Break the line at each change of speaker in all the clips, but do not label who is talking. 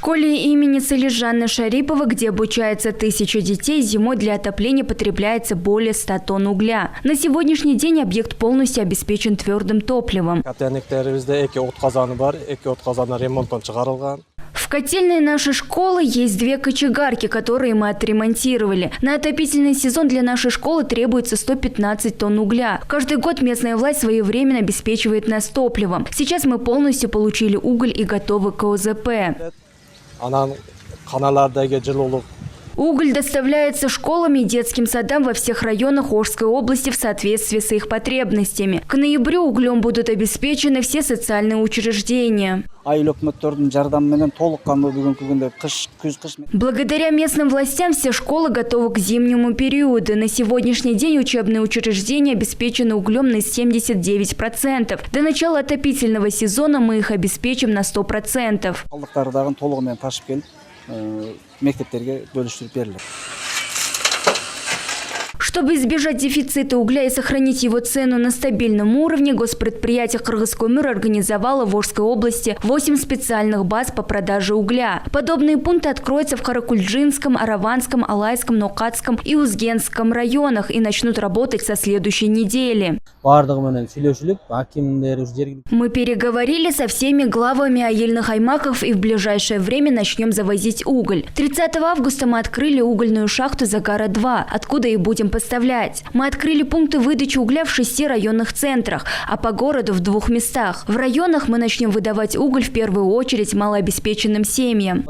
школе имени Салижаны Шарипова, где обучается 1000 детей, зимой для отопления потребляется более 100 тонн угля. На сегодняшний день объект полностью обеспечен твердым топливом. В котельной нашей школы есть 2 кочегарки, которые мы отремонтировали. На отопительный сезон для нашей школы требуется 115 тонн угля. Каждый год местная власть своевременно обеспечивает нас топливом. Сейчас мы полностью получили уголь и готовы к ОЗП. Уголь доставляется школам и детским садам во всех районах Ошской области в соответствии с их потребностями. К ноябрю углем будут обеспечены все социальные учреждения. Благодаря местным властям все школы готовы к зимнему периоду. На сегодняшний день учебные учреждения обеспечены углем на 79%. До начала отопительного сезона мы их обеспечим на 100%. Чтобы избежать дефицита угля и сохранить его цену на стабильном уровне, госпредприятие «Кыргызкөмүр» организовало в Ошской области 8 специальных баз по продаже угля. Подобные пункты откроются в Каракульджинском, Араванском, Алайском, Нокатском и Узгенском районах и начнут работать со следующей недели. Мы переговорили со всеми главами аильных аймаков и в ближайшее время начнем завозить уголь. 30 августа мы открыли угольную шахту Загара-2, откуда и будем поставлять. Мы открыли пункты выдачи угля в 6 районных центрах, а по городу в 2 местах. В районах мы начнем выдавать уголь в первую очередь малообеспеченным семьям.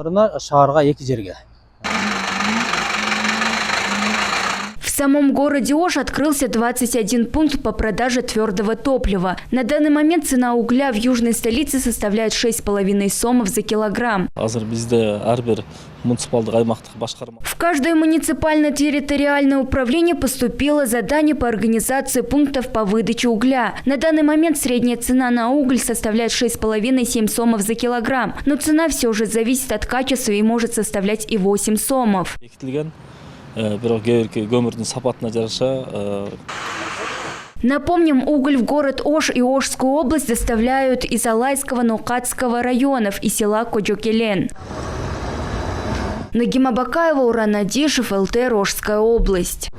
В самом городе Ош открылся 21 пункт по продаже твердого топлива. На данный момент цена угля в южной столице составляет 6,5 сомов за килограмм. В каждое муниципальное территориальное управление поступило задание по организации пунктов по выдаче угля. На данный момент средняя цена на уголь составляет 6,5-7 сомов за килограмм. Но цена все же зависит от качества и может составлять и 8 сомов. Напомним, уголь в город Ош и Ошскую область доставляют из Алайского, Нокатского районов и села Коджокелен. Нагима Бакаева, Уран Надишев, ЛТР, Ошская область.